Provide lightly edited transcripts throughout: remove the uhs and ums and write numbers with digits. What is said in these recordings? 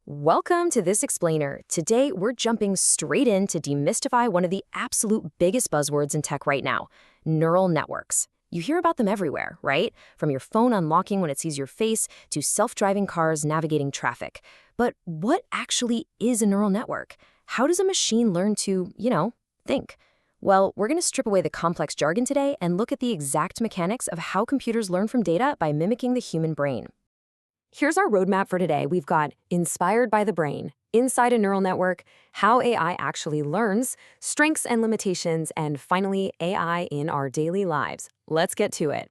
Welcome to This Explainer. Today, we're jumping straight in to demystify one of the absolute biggest buzzwords in tech right now, neural networks. You hear about them everywhere, right? From your phone unlocking when it sees your face to self-driving cars navigating traffic. But what actually is a neural network? How does a machine learn to, think? Well, we're going to strip away the complex jargon today and look at the exact mechanics of how computers learn from data by mimicking the human brain. Here's our roadmap for today. We've got inspired by the brain, inside a neural network, how AI actually learns, strengths and limitations, and finally, AI in our daily lives. Let's get to it.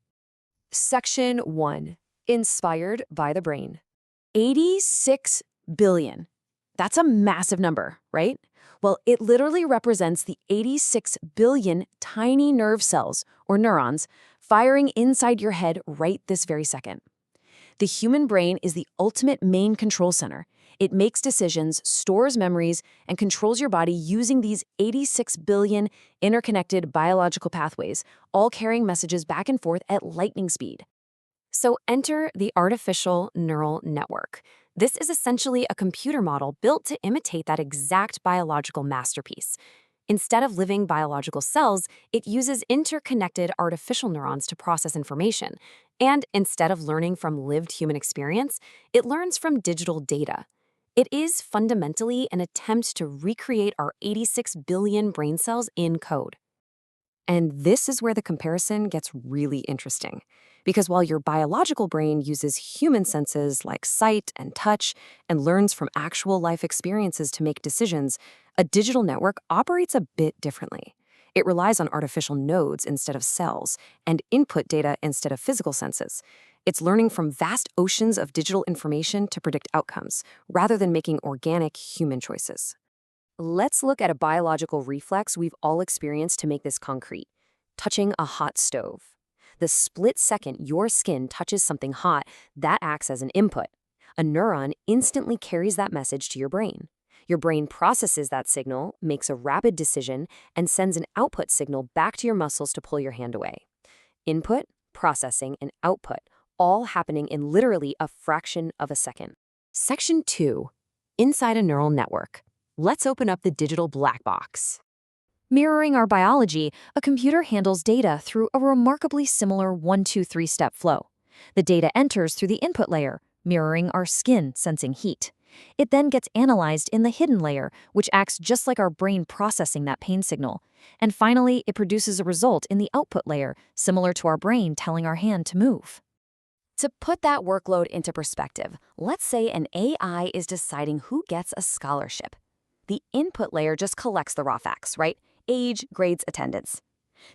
Section 1. Inspired by the brain. 86 billion. That's a massive number, right? Well, it literally represents the 86 billion tiny nerve cells, or neurons, firing inside your head right this very second. The human brain is the ultimate main control center. It makes decisions, stores memories, and controls your body using these 86 billion interconnected biological pathways, all carrying messages back and forth at lightning speed. So enter the artificial neural network. This is essentially a computer model built to imitate that exact biological masterpiece. Instead of living biological cells, it uses interconnected artificial neurons to process information. And instead of learning from lived human experience, it learns from digital data. It is fundamentally an attempt to recreate our 86 billion brain cells in code. And this is where the comparison gets really interesting. Because while your biological brain uses human senses like sight and touch and learns from actual life experiences to make decisions, a digital network operates a bit differently. It relies on artificial nodes instead of cells and input data instead of physical senses. It's learning from vast oceans of digital information to predict outcomes, rather than making organic human choices. Let's look at a biological reflex we've all experienced to make this concrete: touching a hot stove. The split second your skin touches something hot, that acts as an input. A neuron instantly carries that message to your brain. Your brain processes that signal, makes a rapid decision, and sends an output signal back to your muscles to pull your hand away. Input, processing, and output, all happening in literally a fraction of a second. Section 2. Inside a neural network. Let's open up the digital black box. Mirroring our biology, a computer handles data through a remarkably similar 1-2-3 step flow. The data enters through the input layer, mirroring our skin sensing heat. It then gets analyzed in the hidden layer, which acts just like our brain processing that pain signal. And finally, it produces a result in the output layer, similar to our brain telling our hand to move. To put that workload into perspective, let's say an AI is deciding who gets a scholarship. The input layer just collects the raw facts, right? Age, grades, attendance.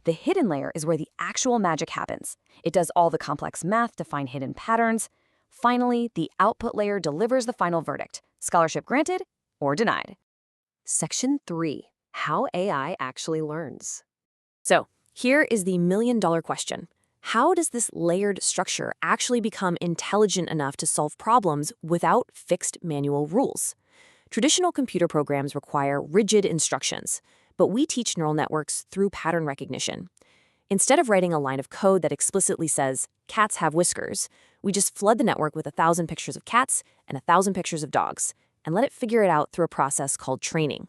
The hidden layer is where the actual magic happens. It does all the complex math to find hidden patterns. Finally, the output layer delivers the final verdict: scholarship granted or denied. Section 3. How AI actually learns. So, here is the million-dollar question. How does this layered structure actually become intelligent enough to solve problems without fixed manual rules? Traditional computer programs require rigid instructions, but we teach neural networks through pattern recognition. Instead of writing a line of code that explicitly says, "cats have whiskers," we just flood the network with 1,000 pictures of cats and 1,000 pictures of dogs, and let it figure it out through a process called training.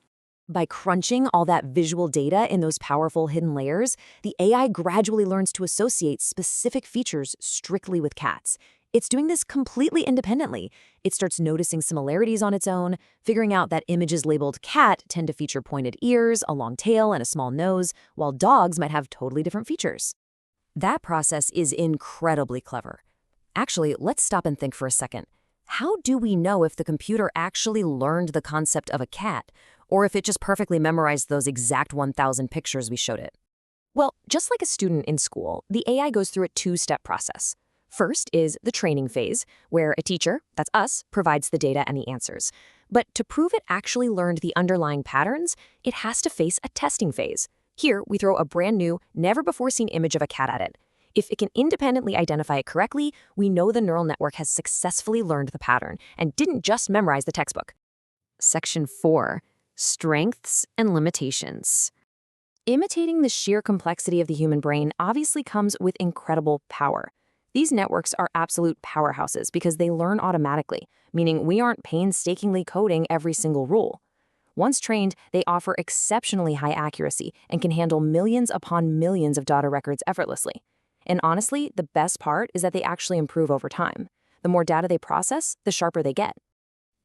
By crunching all that visual data in those powerful hidden layers, the AI gradually learns to associate specific features strictly with cats. It's doing this completely independently. It starts noticing similarities on its own, figuring out that images labeled cat tend to feature pointed ears, a long tail, and a small nose, while dogs might have totally different features. That process is incredibly clever. Actually, let's stop and think for a second. How do we know if the computer actually learned the concept of a cat, or if it just perfectly memorized those exact 1,000 pictures we showed it? Well, just like a student in school, the AI goes through a two-step process. First is the training phase, where a teacher, that's us, provides the data and the answers. But to prove it actually learned the underlying patterns, it has to face a testing phase. Here, we throw a brand new, never-before-seen image of a cat at it. If it can independently identify it correctly, we know the neural network has successfully learned the pattern and didn't just memorize the textbook. Section 4. Strengths and limitations. Imitating the sheer complexity of the human brain obviously comes with incredible power. These networks are absolute powerhouses because they learn automatically, meaning we aren't painstakingly coding every single rule. Once trained, they offer exceptionally high accuracy and can handle millions upon millions of data records effortlessly. And honestly, the best part is that they actually improve over time. The more data they process, the sharper they get.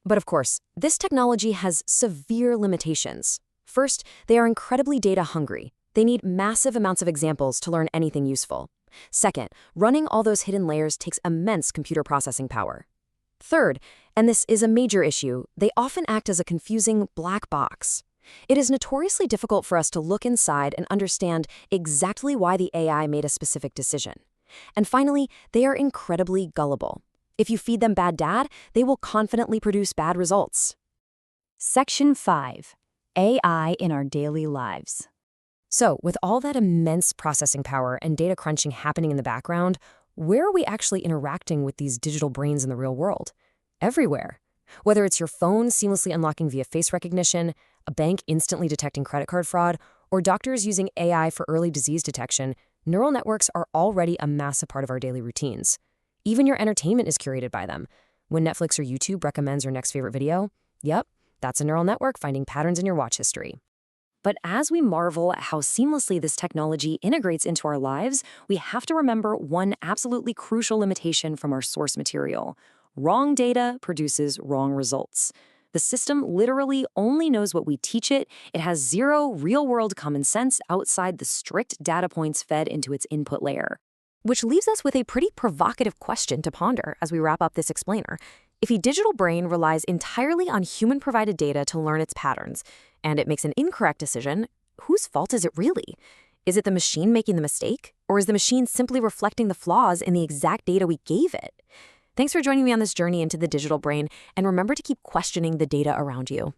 But of course, this technology has severe limitations. First, they are incredibly data hungry. They need massive amounts of examples to learn anything useful. Second, running all those hidden layers takes immense computer processing power. Third, and this is a major issue, they often act as a confusing black box. It is notoriously difficult for us to look inside and understand exactly why the AI made a specific decision. And finally, they are incredibly gullible. If you feed them bad data, they will confidently produce bad results. Section 5. AI in our daily lives. So, with all that immense processing power and data crunching happening in the background, where are we actually interacting with these digital brains in the real world? Everywhere. Whether it's your phone seamlessly unlocking via face recognition, a bank instantly detecting credit card fraud, or doctors using AI for early disease detection, neural networks are already a massive part of our daily routines. Even your entertainment is curated by them. When Netflix or YouTube recommends your next favorite video, yep, that's a neural network finding patterns in your watch history. But as we marvel at how seamlessly this technology integrates into our lives, we have to remember one absolutely crucial limitation from our source material. Wrong data produces wrong results. The system literally only knows what we teach it. It has zero real-world common sense outside the strict data points fed into its input layer. Which leaves us with a pretty provocative question to ponder as we wrap up this explainer. If a digital brain relies entirely on human-provided data to learn its patterns, and it makes an incorrect decision, whose fault is it really? Is it the machine making the mistake? Or is the machine simply reflecting the flaws in the exact data we gave it? Thanks for joining me on this journey into the digital brain, and remember to keep questioning the data around you.